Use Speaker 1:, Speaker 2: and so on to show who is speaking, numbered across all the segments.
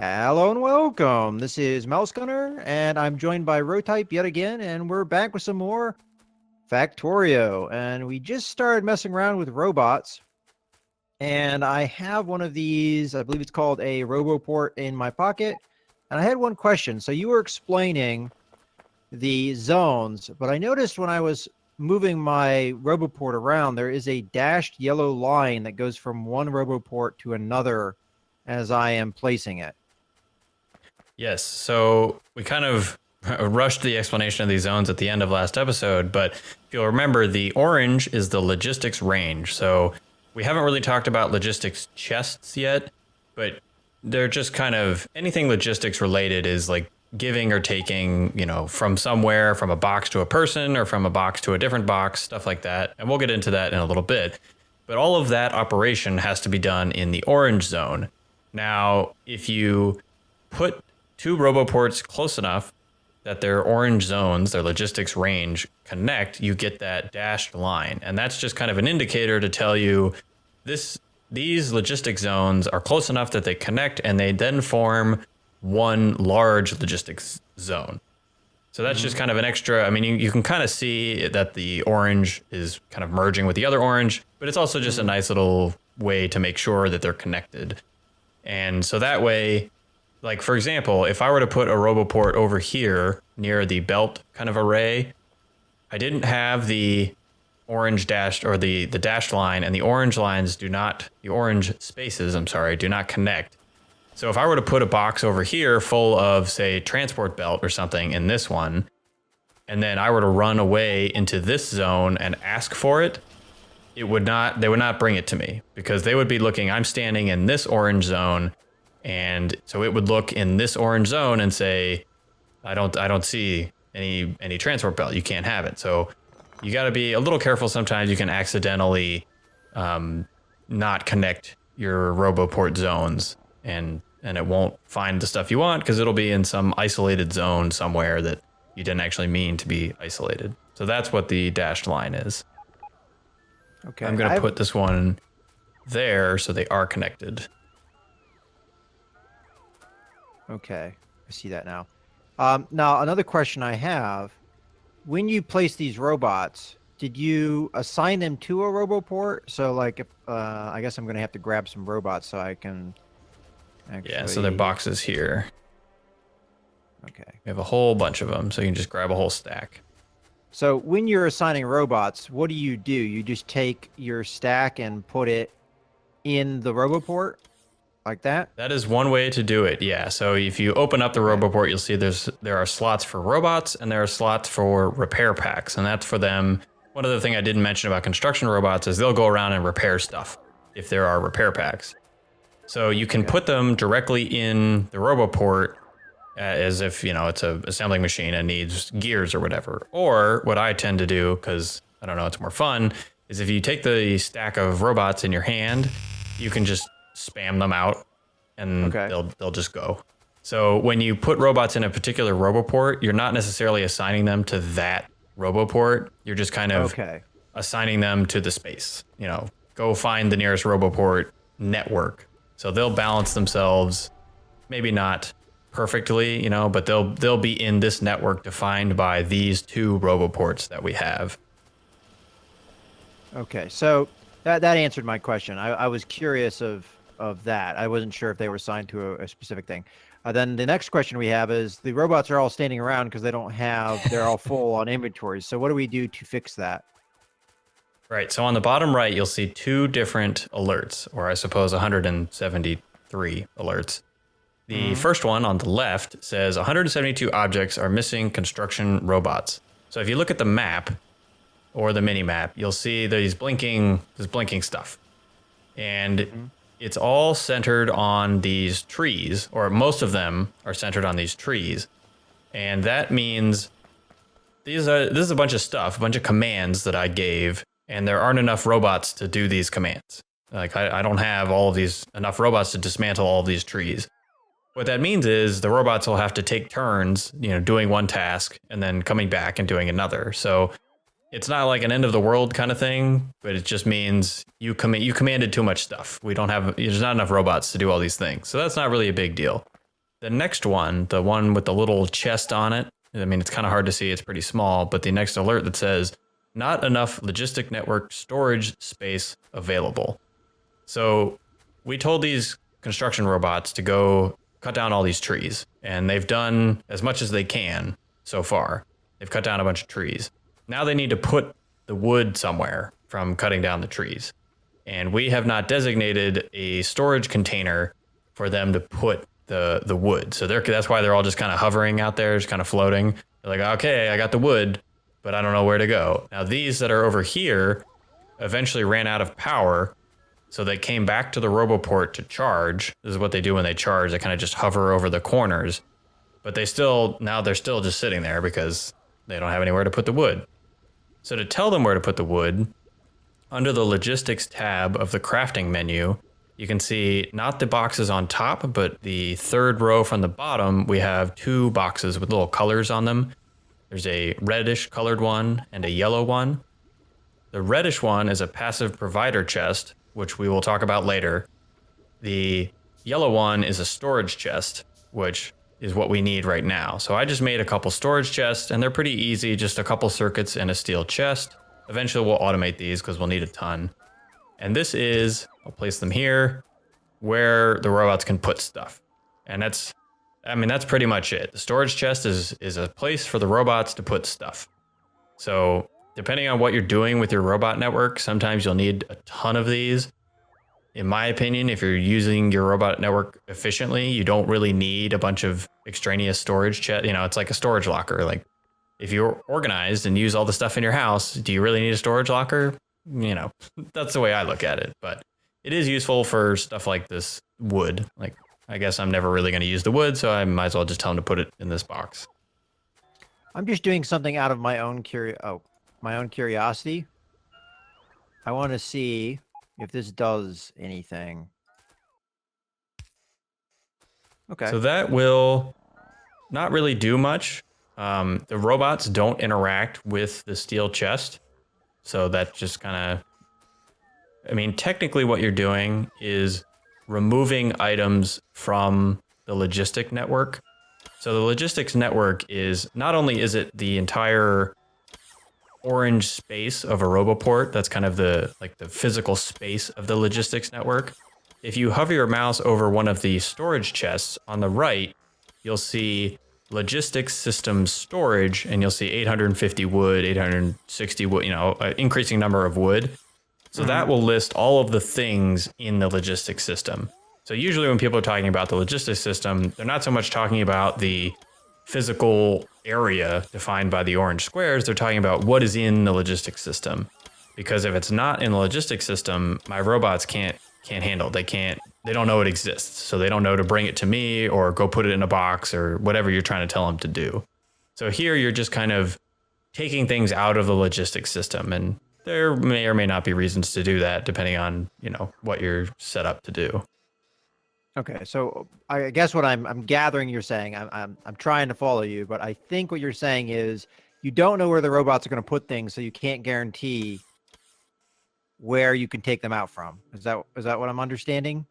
Speaker 1: Hello and welcome. This is MouseGunner, and I'm joined by Rotype yet again, and we're back with some more Factorio. And we just started messing around with robots, and I have one of these, I believe it's called a Roboport, in my pocket. And I had one question. So you were explaining the zones, but I noticed when I was moving my Roboport around, there is a dashed yellow line that goes from one Roboport to another as I am placing it.
Speaker 2: Yes, so we kind of rushed the explanation of these zones at the end of last episode, but if you'll remember, the orange is the logistics range. So we haven't really talked about logistics chests yet, but they're just kind of anything logistics related is like giving or taking, from somewhere, from a box to a person or from a box to a different box, stuff like that. And we'll get into that in a little bit. But all of that operation has to be done in the orange zone. Now, if you put two Roboports close enough that their orange zones, their logistics range, connect, you get that dashed line. And that's just kind of an indicator to tell you these logistic zones are close enough that they connect and they then form one large logistics zone. So that's just kind of an extra, you can kind of see that the orange is kind of merging with the other orange, but it's also just a nice little way to make sure that they're connected. And so that way, like, for example, if I were to put a Roboport over here near the belt kind of array, I didn't have the orange dashed or the dashed line, and the orange spaces, do not connect. So if I were to put a box over here full of, say, transport belt or something in this one, and then I were to run away into this zone and ask for it, they would not bring it to me because they would be looking, I'm standing in this orange zone. And so it would look in this orange zone and say, I don't see any transport belt. You can't have it. So you got to be a little careful. Sometimes you can accidentally not connect your Roboport zones, and it won't find the stuff you want because it'll be in some isolated zone somewhere that you didn't actually mean to be isolated. So that's what the dashed line is.
Speaker 1: Okay.
Speaker 2: I'm going to put this one there so they are connected.
Speaker 1: Okay, I see that now. Now, another question I have, when you place these robots, did you assign them to a Roboport? So, like, if, I guess I'm going to have to grab some robots so I can actually...
Speaker 2: Yeah, so they're boxes here.
Speaker 1: Okay.
Speaker 2: We have a whole bunch of them, so you can just grab a whole stack.
Speaker 1: So, when you're assigning robots, what do? You just take your stack and put it in the Roboport? Like that?
Speaker 2: That is one way to do it, yeah. So if you open up the Roboport, you'll see there are slots for robots and there are slots for repair packs. And that's for them. One other thing I didn't mention about construction robots is they'll go around and repair stuff if there are repair packs. So you can put them directly in the Roboport as if, it's a assembling machine and needs gears or whatever. Or what I tend to do, because I don't know, it's more fun, is if you take the stack of robots in your hand, you can just spam them out and they'll just go. So when you put robots in a particular Roboport, you're not necessarily assigning them to that Roboport. You're just kind of assigning them to the space. Go find the nearest Roboport network. So they'll balance themselves, maybe not perfectly, but they'll be in this network defined by these two Roboports that we have.
Speaker 1: Okay, so that answered my question. I was curious of that. I wasn't sure if they were assigned to a specific thing. Then the next question we have is the robots are all standing around because they're all full on inventory. So what do we do to fix that?
Speaker 2: Right. So on the bottom right, you'll see two different alerts, or I suppose 173 alerts. The first one on the left says 172 objects are missing construction robots. So if you look at the map or the mini map, you'll see this blinking stuff. And it's all centered on these trees, or most of them are centered on these trees. And that means this is a bunch of stuff, a bunch of commands that I gave, and there aren't enough robots to do these commands. Like I don't have enough robots to dismantle all of these trees. What that means is the robots will have to take turns, doing one task and then coming back and doing another. So it's not like an end of the world kind of thing, but it just means you commanded too much stuff. There's not enough robots to do all these things. So that's not really a big deal. the next one, the one with the little chest on it, I mean, it's kind of hard to see. It's pretty small, but the next alert that says, not enough logistic network storage space available. So we told these construction robots to go cut down all these trees, and they've done as much as they can so far. They've cut down a bunch of trees. Now they need to put the wood somewhere from cutting down the trees. And we have not designated a storage container for them to put the wood. So that's why they're all just kind of hovering out there, just kind of floating. They're like, okay, I got the wood, but I don't know where to go. Now these that are over here eventually ran out of power. So they came back to the Roboport to charge. This is what they do when they charge. They kind of just hover over the corners. But they're still just sitting there because they don't have anywhere to put the wood. So to tell them where to put the wood, under the logistics tab of the crafting menu, you can see not the boxes on top, but the third row from the bottom, we have 2 boxes with little colors on them. There's a reddish colored one and a yellow one. The reddish one is a passive provider chest, which we will talk about later. The yellow one is a storage chest, which is what we need right now. So I just made a couple storage chests, and they're pretty easy, just a couple circuits and a steel chest. Eventually we'll automate these because we'll need a ton. And this is, I'll place them here, where the robots can put stuff. And that's pretty much it. The storage chest is a place for the robots to put stuff. So depending on what you're doing with your robot network, sometimes you'll need a ton of these. In my opinion, if you're using your robot network efficiently, you don't really need a bunch of extraneous storage chest. It's like a storage locker. Like if you're organized and use all the stuff in your house, do you really need a storage locker? That's the way I look at it. But it is useful for stuff like this wood. Like, I guess I'm never really going to use the wood, so I might as well just tell them to put it in this box.
Speaker 1: I'm just doing something out of my own curiosity. I want to see if this does anything. Okay.
Speaker 2: So that will not really do much. The robots don't interact with the steel chest. So that just kind of, technically what you're doing is removing items from the logistic network. So the logistics network is, not only is it the entire orange space of a Roboport, that's kind of the physical space of the logistics network. If you hover your mouse over one of the storage chests on the right, you'll see logistics system storage, and you'll see 850 wood, 860 wood, an increasing number of wood. So that will list all of the things in the logistics system. So usually when people are talking about the logistics system, they're not so much talking about the physical area defined by the orange squares. They're talking about what is in the logistics system. Because if it's not in the logistics system, my robots can't handle it. They don't know it exists. So they don't know to bring it to me or go put it in a box or whatever you're trying to tell them to do. So here you're just kind of taking things out of the logistics system, and there may or may not be reasons to do that depending on, what you're set up to do.
Speaker 1: Okay, so I guess what I'm gathering you're saying, I'm trying to follow you, but I think what you're saying is you don't know where the robots are going to put things, so you can't guarantee where you can take them out from. Is that what I'm understanding?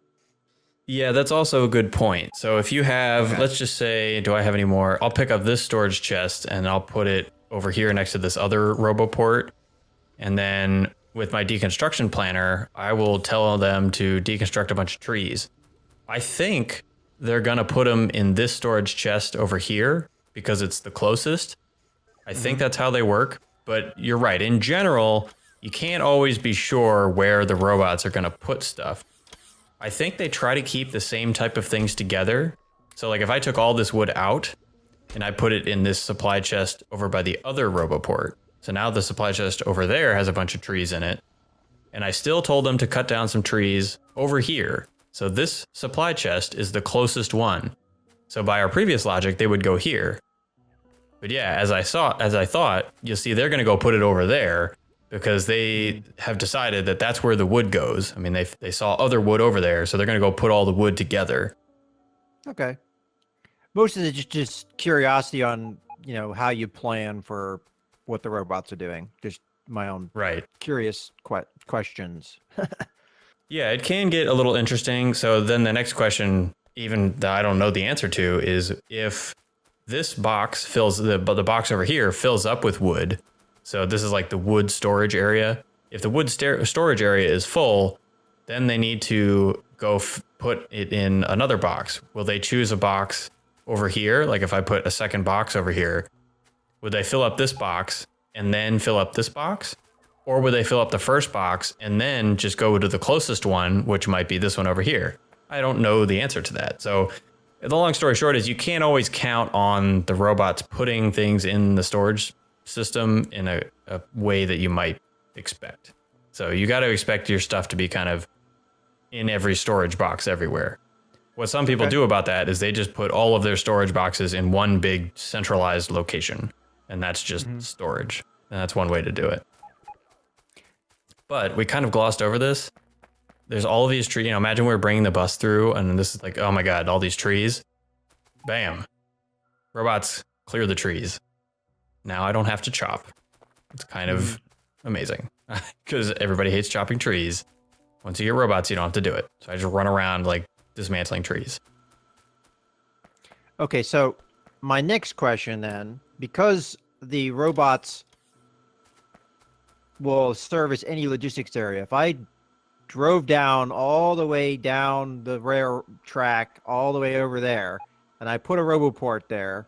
Speaker 2: Yeah, that's also a good point. So if you have, let's just say, do I have any more? I'll pick up this storage chest and I'll put it over here next to this other Roboport. And then with my deconstruction planner, I will tell them to deconstruct a bunch of trees. I think they're going to put them in this storage chest over here because it's the closest. I think that's how they work. But you're right. In general, you can't always be sure where the robots are going to put stuff. I think they try to keep the same type of things together. So like if I took all this wood out and I put it in this supply chest over by the other Roboport. So now the supply chest over there has a bunch of trees in it. And I still told them to cut down some trees over here. So this supply chest is the closest one. So by our previous logic, they would go here. But yeah, as I thought, you'll see they're going to go put it over there, because they have decided that that's where the wood goes. They saw other wood over there, so they're going to go put all the wood together.
Speaker 1: Okay. Most of it just curiosity on, how you plan for what the robots are doing. Just my own curious questions.
Speaker 2: Yeah, it can get a little interesting. So then the next question even that I don't know the answer to is if this box fills the box over here fills up with wood. So this is like the wood storage area. If the wood storage area is full, then they need to go put it in another box. Will they choose a box over here? Like if I put a second box over here, would they fill up this box and then fill up this box? Or would they fill up the first box and then just go to the closest one, which might be this one over here? I don't know the answer to that. So the long story short is you can't always count on the robots putting things in the storage system in a way that you might expect. So you got to expect your stuff to be kind of in every storage box everywhere. What some people do about that is they just put all of their storage boxes in one big centralized location, and that's just storage. And that's one way to do it. But we kind of glossed over this. There's all of these trees. You know, imagine we're bringing the bus through, and this is like, oh my God, all these trees. Bam. Robots clear the trees. Now I don't have to chop. It's kind of amazing because everybody hates chopping trees. Once you get robots, you don't have to do it. So I just run around like dismantling trees.
Speaker 1: Okay, so my next question then, because the robots will service any logistics area, if I drove down all the way down the rail track all the way over there, and I put a Roboport there,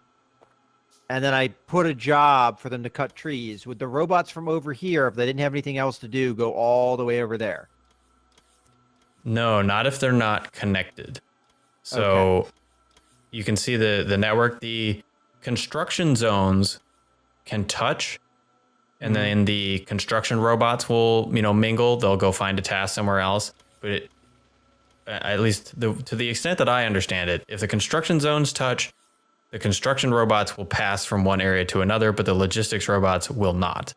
Speaker 1: and then I put a job for them to cut trees, would the robots from over here, if they didn't have anything else to do, go all the way over there?
Speaker 2: No, not if they're not connected. So you can see the network, the construction zones can touch, and then the construction robots will, mingle. They'll go find a task somewhere else. But at least to the extent that I understand it, if the construction zones touch, the construction robots will pass from one area to another, but the logistics robots will not.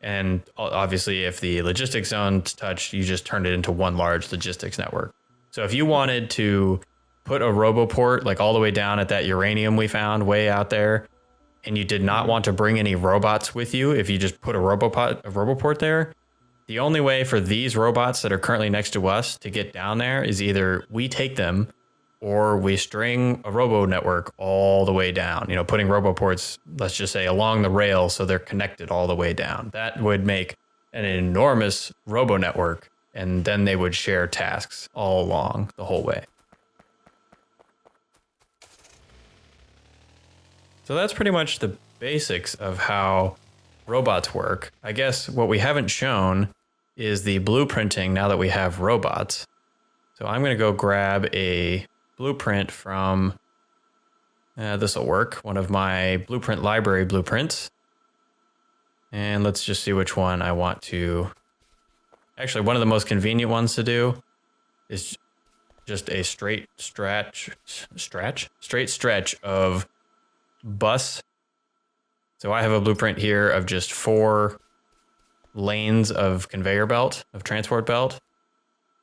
Speaker 2: And obviously, if the logistics zones touch, you just turn it into one large logistics network. So if you wanted to put a Roboport like all the way down at that uranium we found way out there, and you did not want to bring any robots with you, if you just put a Roboport there, the only way for these robots that are currently next to us to get down there is either we take them or we string a robo network all the way down, putting Roboports, let's just say, along the rail so they're connected all the way down. That would make an enormous robo network, and then they would share tasks all along the whole way. So that's pretty much the basics of how robots work. I guess what we haven't shown is the blueprinting now that we have robots. So I'm going to go grab a blueprint from, this will work, one of my blueprint library blueprints. And let's just see which one I want to. Actually, one of the most convenient ones to do is just a straight stretch of bus. So I have a blueprint here of just 4 lanes of conveyor belt, of transport belt.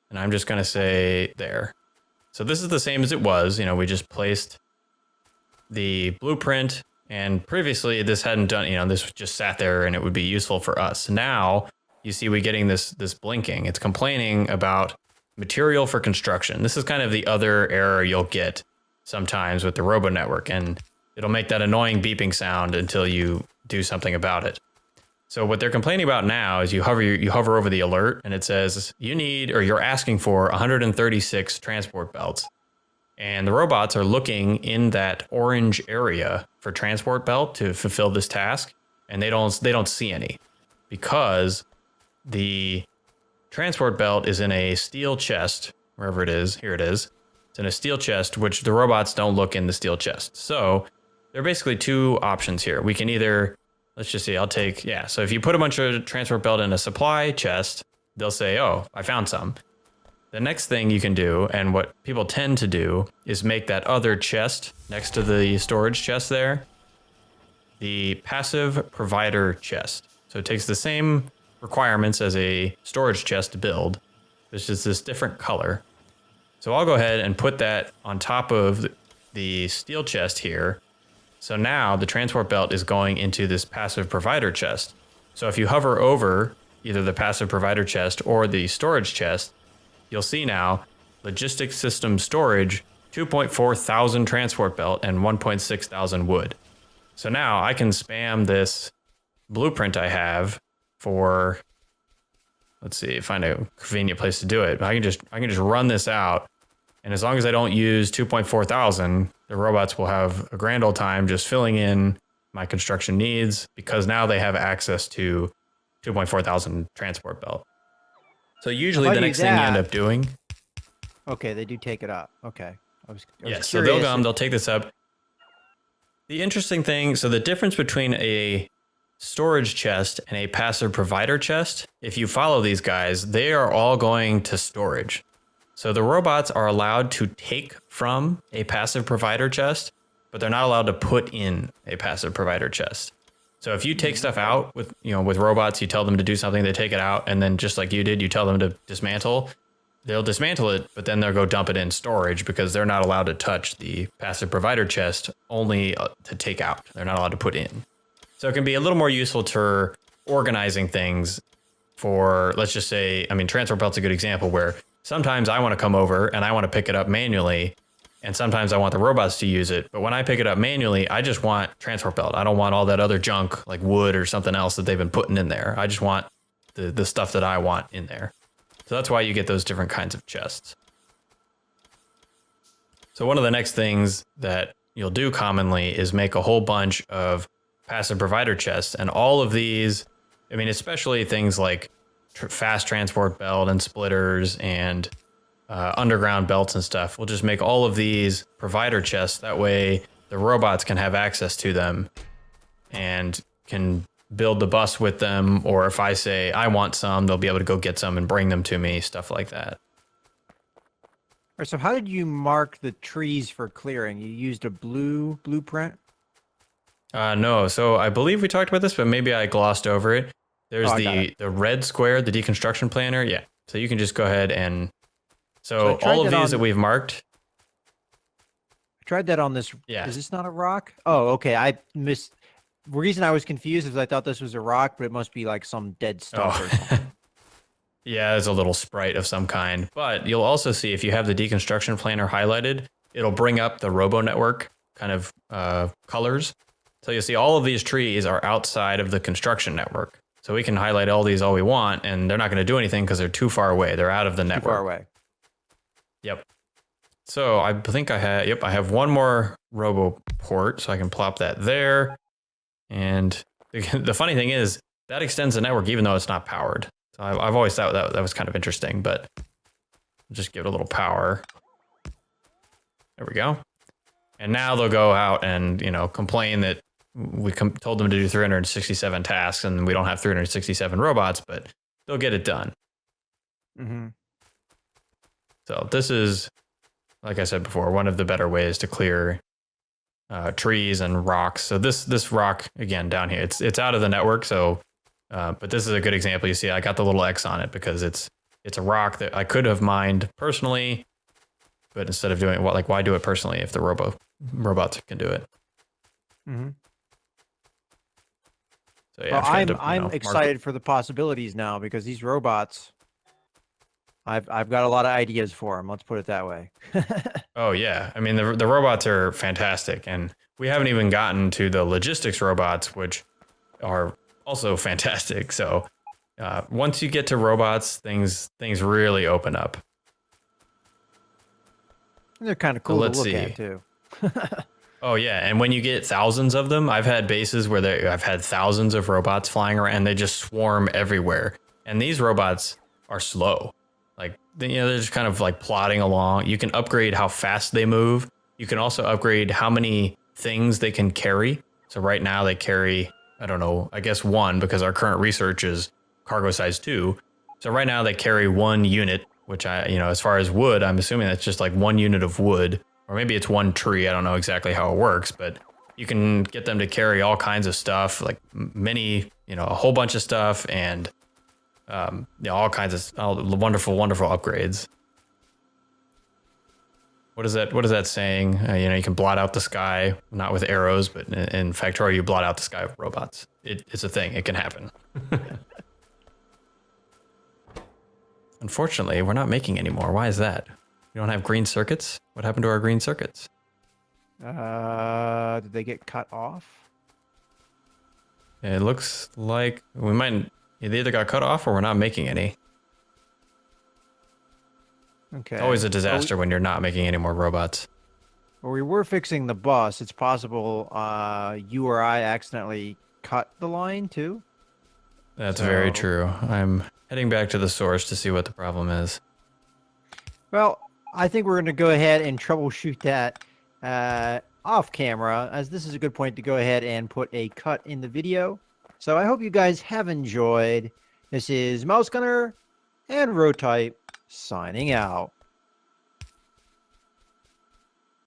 Speaker 2: And I'm just going to say there. So this is the same as it was. We just placed the blueprint, and previously this hadn't done, this just sat there and it would be useful for us. Now you see we getting this blinking. It's complaining about material for construction. This is kind of the other error you'll get sometimes with the Robo Network, and it'll make that annoying beeping sound until you do something about it. So what they're complaining about now is you hover over the alert and it says you're asking for 136 transport belts. And the robots are looking in that orange area for transport belt to fulfill this task, and they don't see any because the transport belt is in a steel chest, wherever it is. Here it is. It's in a steel chest, which the robots don't look in the steel chest. So there are basically 2 options here. We can either, let's just see, so if you put a bunch of transport belt in a supply chest, they'll say, oh, I found some. The next thing you can do, and what people tend to do, is make that other chest next to the storage chest there, the passive provider chest. So it takes the same requirements as a storage chest to build. It's just this different color. So I'll go ahead and put that on top of the steel chest here. So now the transport belt is going into this passive provider chest. So if you hover over either the passive provider chest or the storage chest, you'll see now logistics system storage 2.4 thousand transport belt and 1.6 thousand wood. So now I can spam this blueprint I have for, let's see, find a convenient place to do it. I can just run this out, and as long as I don't use 2.4 thousand, the robots will have a grand old time just filling in my construction needs, because now they have access to 2.4 thousand transport belt. So usually the next thing you end up doing.
Speaker 1: Okay, they do take it up. Okay. I was
Speaker 2: Yes, so they'll take this up. The interesting thing, so the difference between a storage chest and a passive provider chest, if you follow these guys, they are all going to storage. So the robots are allowed to take from a passive provider chest, but they're not allowed to put in a passive provider chest. So if you take stuff out with robots, you tell them to do something, they take it out, and then just like you did, you tell them to dismantle. They'll dismantle it, but then they'll go dump it in storage because they're not allowed to touch the passive provider chest, only to take out. They're not allowed to put in. So it can be a little more useful to organizing things for, let's just say, I mean, transfer belt's a good example where sometimes I want to come over and I want to pick it up manually, and sometimes I want the robots to use it. But when I pick it up manually, I just want transport belt. I don't want all that other junk like wood or something else that they've been putting in there. I just want the stuff that I want in there. So that's why you get those different kinds of chests. So one of the next things that you'll do commonly is make a whole bunch of passive provider chests. And all of these, I mean, especially things like fast transport belt and splitters and underground belts and stuff, we'll just make all of these provider chests. That way the robots can have access to them and can build the bus with them, or if I say I want some, they'll be able to go get some and bring them to me, stuff like that.
Speaker 1: All right, so how did you mark the trees for clearing? You used a blueprint?
Speaker 2: No, so I believe we talked about this, but maybe I glossed over it. There's the red square, the deconstruction planner. Yeah, so you can just go ahead and so all of these that we've marked.
Speaker 1: I tried that on this. Yeah. Is this not a rock? Oh, okay. I missed. The reason I was confused is I thought this was a rock, but it must be like some dead stuff or something.
Speaker 2: Yeah, it's a little sprite of some kind. But you'll also see if you have the deconstruction planner highlighted, it'll bring up the Robo Network kind of colors. So you'll see all of these trees are outside of the construction network. So we can highlight all these all we want, and they're not going to do anything because they're too far away. They're out of the network.
Speaker 1: Too far away.
Speaker 2: Yep. So I think I have one more Roboport, so I can plop that there. And the funny thing is that extends the network even though it's not powered. So I've always thought that was kind of interesting, but just give it a little power. There we go. And now they'll go out and, complain that we told them to do 367 tasks and we don't have 367 robots, but they'll get it done.
Speaker 1: Mm-hmm.
Speaker 2: So this is, like I said before, one of the better ways to clear trees and rocks. So this rock again down here, it's out of the network. So, but this is a good example. You see, I got the little X on it because it's a rock that I could have mined personally, but instead of doing it, why do it personally if the robots can do it?
Speaker 1: Mm-hmm.
Speaker 2: So yeah,
Speaker 1: well, I'm excited for the possibilities now because these robots, I've got a lot of ideas for them. Let's put it that way.
Speaker 2: Oh yeah, I mean the robots are fantastic, and we haven't even gotten to the logistics robots, which are also fantastic. So once you get to robots, things really open up.
Speaker 1: And they're kind of cool to look at too.
Speaker 2: Oh yeah, and when you get thousands of them, I've had bases where I've had thousands of robots flying around, and they just swarm everywhere. And these robots are slow. Like, they're just kind of like plodding along. You can upgrade how fast they move. You can also upgrade how many things they can carry. So right now they carry, I don't know, I guess one, because our current research is cargo size 2. So right now they carry 1 unit, which as far as wood, I'm assuming that's just like 1 unit of wood, or maybe it's 1 tree. I don't know exactly how it works, but you can get them to carry all kinds of stuff, like a whole bunch of stuff, and all kinds of wonderful upgrades. What is that saying? You can blot out the sky, not with arrows, but in Factorio, you blot out the sky with robots. It's a thing. It can happen. Unfortunately, we're not making any more. Why is that? You don't have green circuits? What happened to our green circuits?
Speaker 1: Did they get cut off?
Speaker 2: It looks like they either got cut off or we're not making any.
Speaker 1: Okay.
Speaker 2: It's always a disaster when you're not making any more robots.
Speaker 1: Well, we were fixing the bus. It's possible you or I accidentally cut the line too.
Speaker 2: That's very
Speaker 1: So-
Speaker 2: true. I'm heading back to the source to see what the problem is.
Speaker 1: Well, I think we're going to go ahead and troubleshoot that off camera, as this is a good point to go ahead and put a cut in the video. So I hope you guys have enjoyed. This is MouseGunner and Rotype signing out.